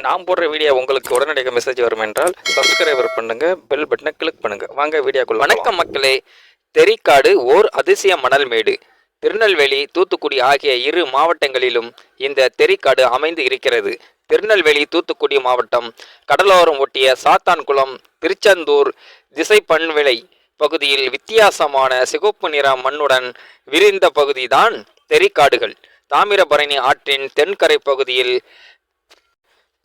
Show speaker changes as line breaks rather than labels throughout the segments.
நான் போடுற வீடியோ உங்களுக்கு உடனடியாக மெசேஜ் வரும் என்றால் சப்ஸ்கிரைபர் பண்ணுங்க, பெல் பட்டனை கிளிக் பண்ணுங்க. வாங்க வீடியோக்குள்ள. வணக்கம் மக்களே. தெரிக்காடு ஓர் அதிசய மணல் மேடு. திருநெல்வேலி, தூத்துக்குடி ஆகிய இரு மாவட்டங்களிலும் இந்த தெரிக்காடு அமைந்து இருக்கிறது. திருநெல்வேலி தூத்துக்குடி மாவட்டம் கடலோரம் ஒட்டிய சாத்தான்குளம், திருச்செந்தூர், திசைப்பண்விளை பகுதியில் வித்தியாசமான சிகப்பு நிற மண்ணுடன் விரிந்த பகுதிதான் தெரிக்காடுகள். தாமிரபரணி ஆற்றின் தென்கரை பகுதியில்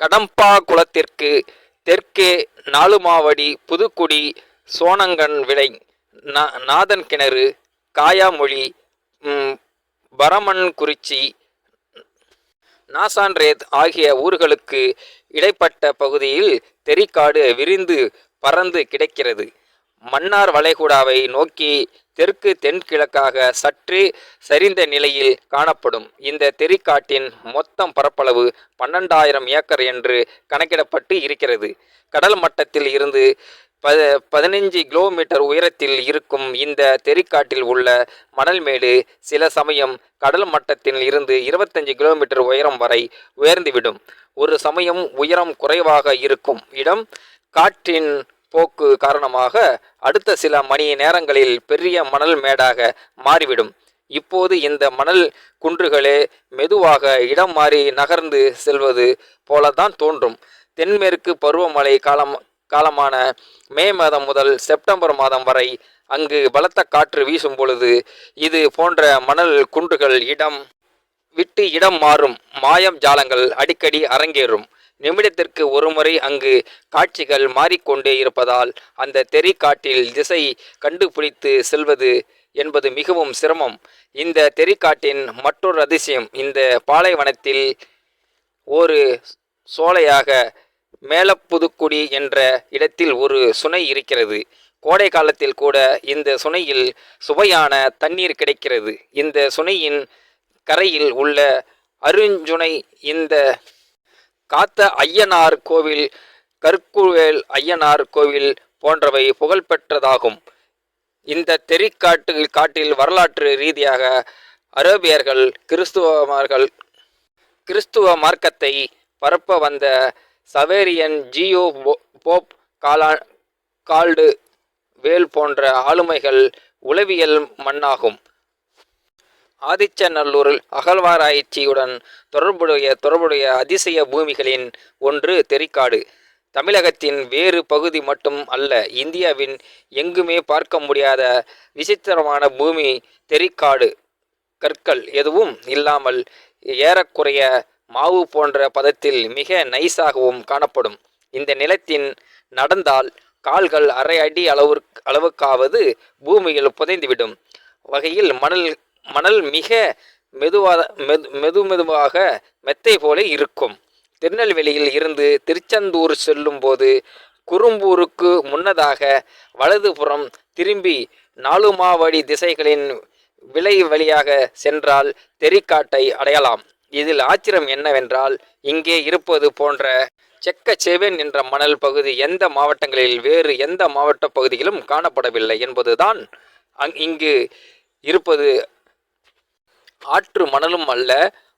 கடம்பா குளத்திற்கு தெற்கே நாலுமாவடி, புதுக்குடி, சோனங்கன் விளை, நாதன் கிணறு, காயாமொழி, பரமன்குறிச்சி, நாசான்ரேத் ஆகிய ஊர்களுக்கு இடைப்பட்ட பகுதியில் தெரிக்காடு விரிந்து பறந்து கிடக்கிறது. மன்னார் வளைகுடாவை நோக்கி தெற்கு தென்கிழக்காக சற்றே சரிந்த நிலையில் காணப்படும் இந்த தெரிக்காட்டின் மொத்தம் பரப்பளவு 12,000 ஏக்கர் என்று கணக்கிடப்பட்டு இருக்கிறது. கடல் மட்டத்தில் இருந்து 15 கிலோமீட்டர் உயரத்தில் இருக்கும் இந்த தெரிக்காட்டில் உள்ள மணல்மேடு சில சமயம் கடல் மட்டத்தில் இருந்து 25 கிலோமீட்டர் உயரம் வரை உயர்ந்துவிடும். ஒரு சமயம் உயரம் குறைவாக இருக்கும் இடம் காற்றின் போக்கு காரணமாக அடுத்த சில மணி நேரங்களில் பெரிய மணல் மேடாக மாறிவிடும். இப்போது இந்த மணல் குன்றுகளே மெதுவாக இடம் மாறி நகர்ந்து செல்வது போலதான் தோன்றும். தென்மேற்கு பருவமழை காலமான மே மாதம் முதல் செப்டம்பர் மாதம் வரை அங்கு பலத்த காற்று வீசும் பொழுது இது போன்ற மணல் குன்றுகள் இடம் விட்டு இடம் மாறும் மாயம் ஜாலங்கள் அடிக்கடி அரங்கேறும். நிமிடத்திற்கு ஒருமுறை அங்கு காட்சிகள் மாறிக்கொண்டே இருப்பதால் அந்த தெரிக்காட்டில் திசை கண்டுபிடித்து செல்வது என்பது மிகவும் சிரமம். இந்த தெரிக்காட்டின் மற்றொரு அதிசயம், இந்த பாலைவனத்தில் ஒரு சோலையாக மேலப்புதுக்குடி என்ற இடத்தில் ஒரு சுனை இருக்கிறது. கோடை காலத்தில் கூட இந்த சுனையில் சுவையான தண்ணீர் கிடைக்கிறது. இந்த சுனையின் கரையில் உள்ள அருஞ்சுனை இந்த காத்த ஐயனார் கோவில், கற்குவேல் ஐயனார் கோவில் போன்றவை புகழ்பெற்றதாகும். இந்த தெரிக்காட்டில் வரலாற்று ரீதியாக அரேபியர்கள் கிறிஸ்துவ மார்க்கத்தை பரப்ப வந்த சவேரியன், ஜியோ போப், கால்டு வேல் போன்ற ஆளுமைகள் உளவியல் மண்ணாகும். ஆதிச்சநல்லூர் அகழ்வாராய்ச்சியுடன் தொடர்புடைய அதிசய பூமிகளின் ஒன்று தெரிக்காடு. தமிழகத்தின் வேறு பகுதி மட்டும் அல்ல, இந்தியாவின் எங்குமே பார்க்க முடியாத விசித்திரமான பூமி தெரிக்காடு. கற்கள் எதுவும் இல்லாமல் ஏறக்குறைய மாவு போன்ற பதத்தில் மிக நைஸாகவும் காணப்படும். இந்த நிலத்தின் நடந்தால் கால்கள் அரை அடி அளவுக்காவது பூமியில் புதைந்துவிடும் வகையில் மணல் மிக மெதுவாக மெத்தை போல இருக்கும். திருநெல்வேலியில் இருந்து திருச்செந்தூர் செல்லும் போது குறும்பூருக்கு முன்னதாக வலதுபுறம் திரும்பி நாலுமாவடி திசைகளின் விளை வழியாக சென்றால் தெரிக்காட்டை அடையலாம். இதில் ஆச்சரியம் என்னவென்றால், இங்கே இருப்பது போன்ற செக்கச்செவேன் என்ற மணல் பகுதி எந்த மாவட்டங்களில் வேறு எந்த மாவட்ட பகுதியிலும் காணப்படவில்லை என்பதுதான். இங்கு இருப்பது ஆற்று மணலும் அல்ல,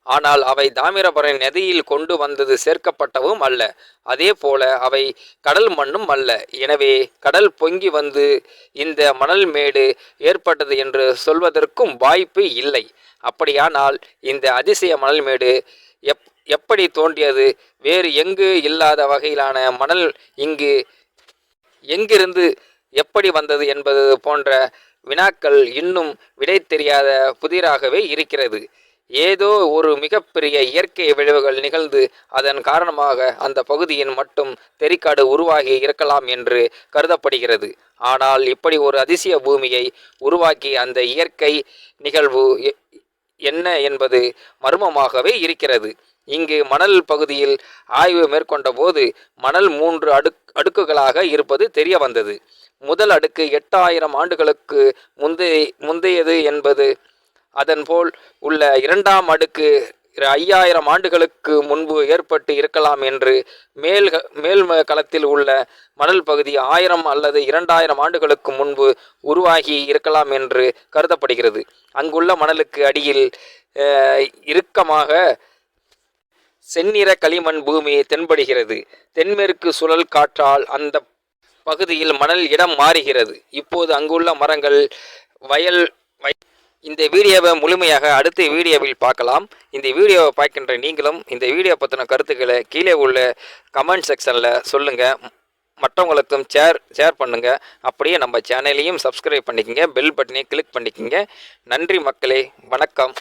ஆனால் அவை தாமிரபரணி நதியில் கொண்டு வந்தது சேர்க்கப்பட்டவும் அல்ல. அதே போல அவை கடல் மண்ணும் அல்ல. எனவே கடல் பொங்கி வந்து இந்த மணல் மேடு ஏற்பட்டது என்று சொல்வதற்கும் வாய்ப்பு இல்லை. அப்படியானால் இந்த அதிசய மணல் மேடு எப்படி தோன்றியது? வேறு எங்கு இல்லாத வகையிலான மணல் இங்கு எங்கிருந்து எப்படி வந்தது என்பது போன்ற வினாக்கள் இன்னும் விடை தெரியாத புதிராகவே இருக்கிறது. ஏதோ ஒரு மிகப்பெரிய இயற்கை விளைவுகள் நிகழ்ந்து அதன் காரணமாக அந்த பகுதியின் மட்டும் தெரிக்காடு உருவாகி இருக்கலாம் என்று கருதப்படுகிறது. ஆனால் இப்படி ஒரு அதிசய பூமியை உருவாக்கி அந்த இயற்கை நிகழ்வு என்ன என்பது மர்மமாகவே இருக்கிறது. இங்கு மணல் பகுதியில் ஆய்வு மேற்கொண்ட போது மணல் 3 அடுக்குகளாக இருப்பது தெரிய வந்தது. முதல் அடுக்கு 8,000 ஆண்டுகளுக்கு முந்தையது என்பது, அதன்போல் உள்ள இரண்டாம் அடுக்கு 5,000 ஆண்டுகளுக்கு முன்பு ஏற்பட்டு இருக்கலாம் என்று, மேல் களத்தில் உள்ள மணல் பகுதி 1000 அல்லது 2,000 ஆண்டுகளுக்கு முன்பு உருவாகி இருக்கலாம் என்று கருதப்படுகிறது. அங்குள்ள மணலுக்கு அடியில் இறுக்கமாக செந்நிற களிமண் பூமி தென்படுகிறது. தென்மேற்கு சுழல் காற்றால் அந்த பகுதியில் மணல் இடம் மாறுகிறது. இப்போது அங்குள்ள மரங்கள் வயல் இந்த வீடியோவை முழுமையாக அடுத்த வீடியோவில் பார்க்கலாம். இந்த வீடியோவை பார்க்கின்ற நீங்களும் இந்த வீடியோ பற்றின கருத்துக்களை கீழே உள்ள கமெண்ட் செக்ஷனில் சொல்லுங்கள். மற்றவங்களுக்கும் ஷேர் பண்ணுங்கள். அப்படியே நம்ம சேனலையும் சப்ஸ்கிரைப் பண்ணிக்கங்க, பெல் பட்டனையும் கிளிக் பண்ணிக்கங்க. நன்றி மக்களே, வணக்கம்.